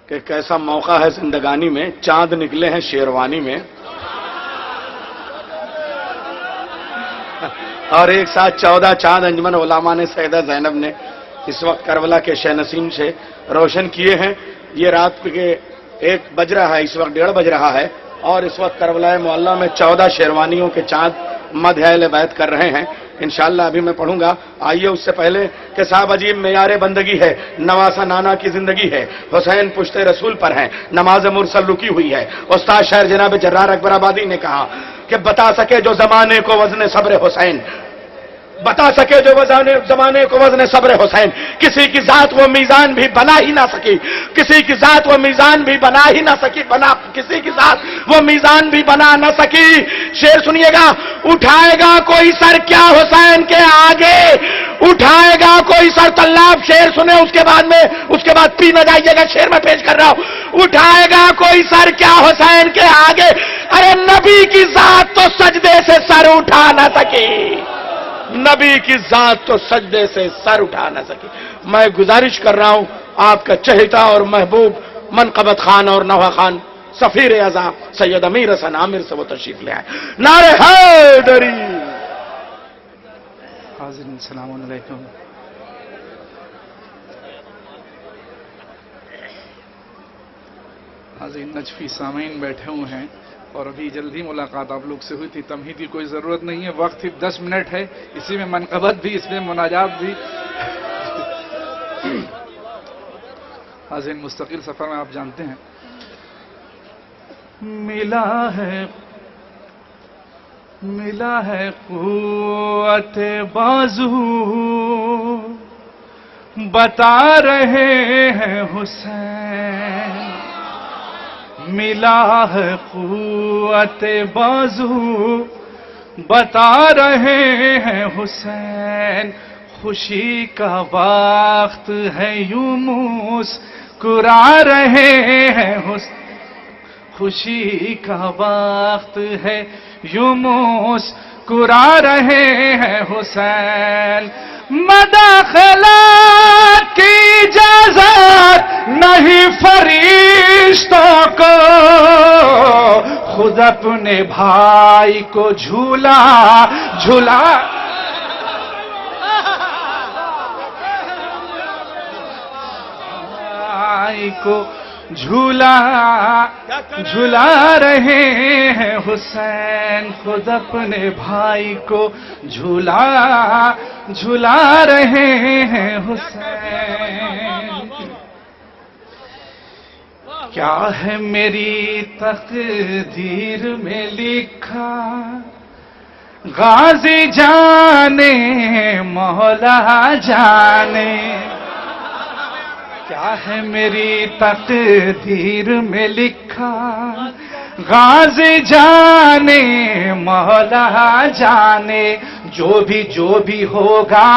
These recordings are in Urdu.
کہ کیسا موقع ہے زندگانی میں، چاند نکلے ہیں شیروانی میں، اور ایک ساتھ 14 چاند انجمن علماء نے سیدہ زینب نے اس وقت کربلا کے شہ نشین سے روشن کیے ہیں۔ یہ رات کے 1 بج رہا ہے، اس وقت 1:30 بج رہا ہے، اور اس وقت کربلا معلیٰ میں 14 شیروانیوں کے چاند مدح اہل بیت کر رہے ہیں۔ انشاءاللہ ابھی میں پڑھوں گا۔ آئیے اس سے پہلے کہ صاحب عجیب معیار بندگی ہے، نواسا نانا کی زندگی ہے، حسین پشت رسول پر ہیں، نماز مرسل رکی ہوئی ہے۔ استاد شاعر جناب جرار اکبر آبادی نے کہا کہ بتا سکے جو زمانے کو وزن صبر حسین، بتا سکے جو زمانے کو وزن صبر حسین، کسی کی ذات وہ میزان بھی بنا ہی نہ سکی، کسی کی ذات وہ میزان بھی بنا ہی نہ سکی، کسی کی ذات وہ میزان بھی بنا نہ سکی۔ شعر سنیے گا، اٹھائے گا کوئی سر کیا حسین کے آگے، اٹھائے گا کوئی سر، طلاب شعر سنے اس کے بعد پی نہ جائیے گا، شعر میں پیش کر رہا ہوں۔ اٹھائے گا کوئی سر کیا حسین کے آگے، ارے نبی کی ذات تو سجدے سے سر اٹھا نہ سکی، نبی کی ذات تو سجدے سے سر اٹھا نہ سکی۔ میں گزارش کر رہا ہوں آپ کا چہیتا اور محبوب منقبت خان اور نوح خان سفیر اعظم سید امیر حسن عامر سے وہ تشریف لے آئے۔ نعرہ حیدری۔ حاضرین السلام علیکم۔ حاضرین نجفی سامعین بیٹھے ہوئے ہیں، اور ابھی جلدی ملاقات آپ لوگ سے ہوئی تھی، تمہید کی کوئی ضرورت نہیں ہے، وقت صرف 10 منٹ ہے، اسی میں منقبت بھی، اس میں مناجات بھی۔ حاضرین مستقل سفر میں آپ جانتے ہیں، ملا ہے قوت بازو، بتا رہے ہیں حسین، ملا ہے قوت بازو، بتا رہے ہیں حسین، خوشی کا وقت ہے یوں مسکرا رہے ہیں حسین، خوشی کا وقت ہے یوں مسکرا رہے ہیں حسین، مداخلت کی اجازت نہیں فرشتوں کو، خود اپنے بھائی کو جھولا جھولا رہے ہیں حسین، خود اپنے بھائی کو جھولا رہے ہیں حسین۔ کیا ہے میری تقدیر میں لکھا، غازی جانے مولا جانے، کیا ہے میری تقدیر میں لکھا، غازی جانے مولا جانے، جو بھی ہوگا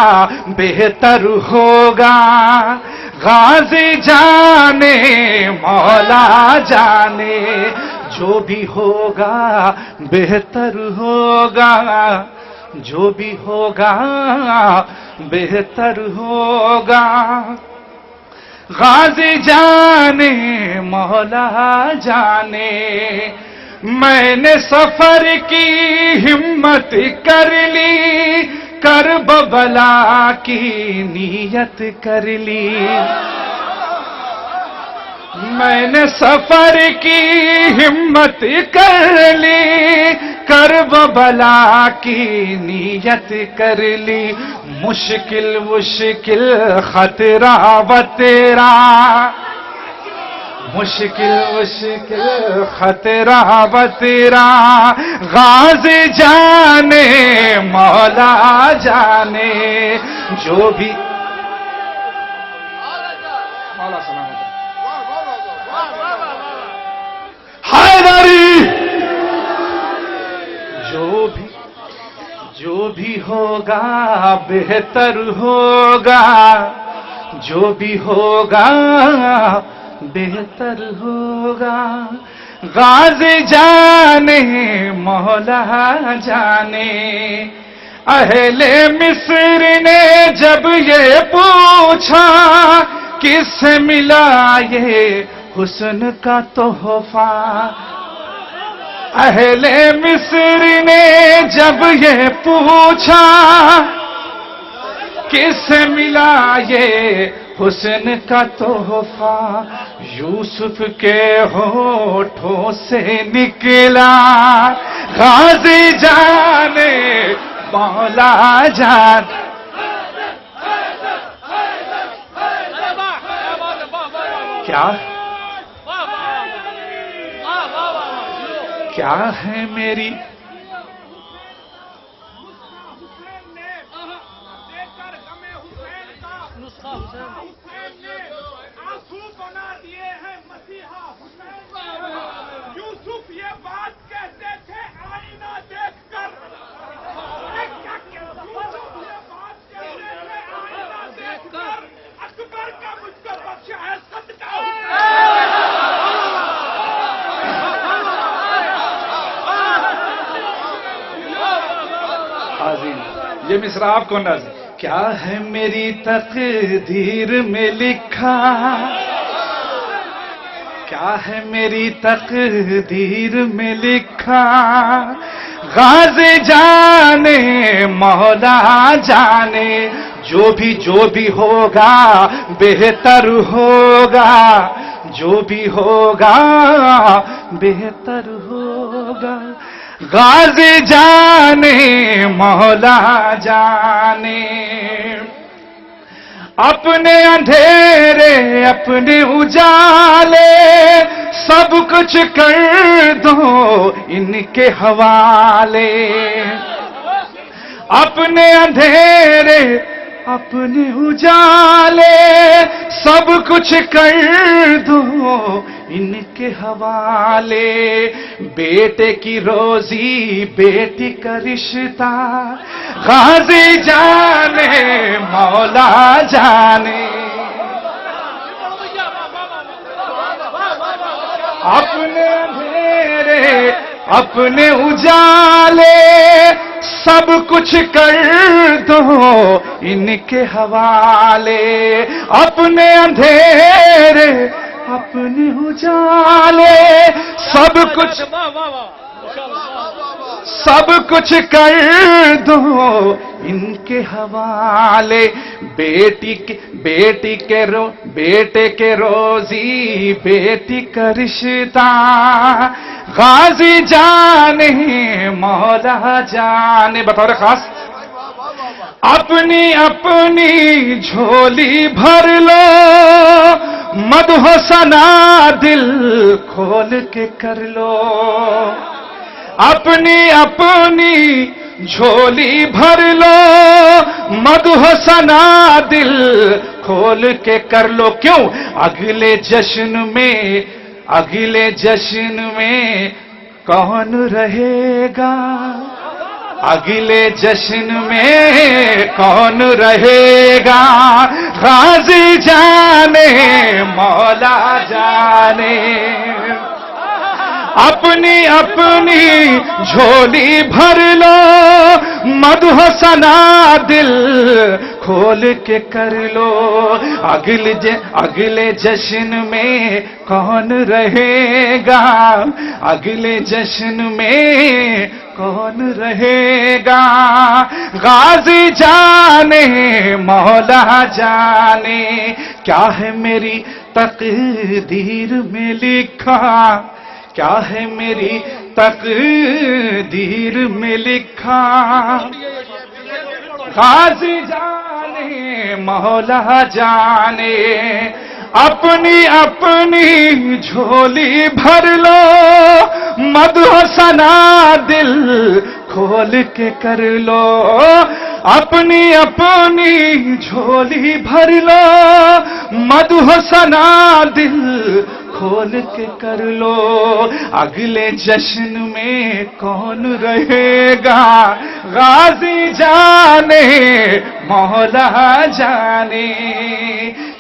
بہتر ہوگا، غازی جانے مولا جانے، جو بھی ہوگا بہتر ہوگا، جو بھی ہوگا بہتر ہوگا، غازی جانے مولا جانے۔ میں نے سفر کی ہمت کر لی، کربلا کی نیت کر لی، میں نے سفر کی ہمت کر لی، کربلا کی نیت کر لی، مشکل خطرہ و تیرا، مشکل خطرہ و تیرا، غازی جانے مولا جانے، جو بھی مولا سلامت حیدری، جو بھی ہوگا بہتر ہوگا، جو بھی ہوگا بہتر ہوگا، غازی جانے مولا جانے۔ اہل مصر نے جب یہ پوچھا کس سے ملا یہ حسن کا تحفہ. اہل مصر نے جب یہ پوچھا کس سے ملا یہ حسن کا تحفہ, یوسف کے ہونٹوں سے نکلا غازی جانے مولا جان. کیا ہے میری آنسو بنا دیے ہیں مسیحا حسین. یوسف یہ بات کہتے تھے آئینہ دیکھ کر. یوسف یہ بات کہتے تھے آئینہ دیکھ کر. اکبر کا مجھ کو بخشا ہے صدقہ عظیم. یہ مصرع آپ کو نظر. کیا ہے میری تقدیر میں لکھا, کیا ہے میری تقدیر میں لکھا, غازی جانے مولا جانے, جو بھی ہوگا بہتر ہوگا, جو بھی ہوگا بہتر ہوگا. غازی جانے مولا جانے, اپنے اندھیرے اپنے اجالے سب کچھ کر دو ان کے حوالے. اپنے اندھیرے اپنے اجالے سب کچھ کر دو ان کے حوالے. بیٹے کی روزی بیٹی کا رشتہ, غازی جانے مولا جانے. اپنے اندھیرے اپنے اجالے سب کچھ کر دو ان کے حوالے. اپنے اندھیرے اپنے اجالے سب کچھ کر دو ان کے حوالے. بیٹے کے روزی بیٹی کا رشتہ, غازی جانے مولا جانے. بطور خاص اپنی جھولی بھر لو, مدح و ثنا دل کھول کے کر لو. اپنی جھولی بھر لو, مدح و ثنا دل کھول کے کر لو. کیوں؟ اگلے جشن میں کون رہے گا, اگلے جشن میں کون رہے گا. غازی جانے مولا جانے. اپنی جھولی بھر لو, مدح و ثنا دل کھول کے کر لو. اگلے جشن میں کون رہے گا, اگلے جشن میں کون رہے گا. غازی جانے مولا جانے. کیا ہے میری تقدیر میں لکھا, کیا ہے میری تقدیر میں لکھا, غازی جانے مولا جانے. اپنی جھولی بھر لو, مدح و ثنا دل کھول کے کر لو. اپنی جھولی بھر لو, مدح و ثنا دل کھول کے کر لو. اگلے جشن میں کون رہے گا, غازی جانے مولا جانے.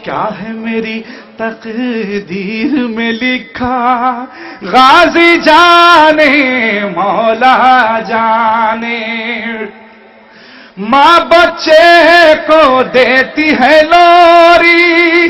کیا ہے میری تقدیر میں لکھا, غازی جانے مولا جانے. ماں بچے کو دیتی ہے لوری,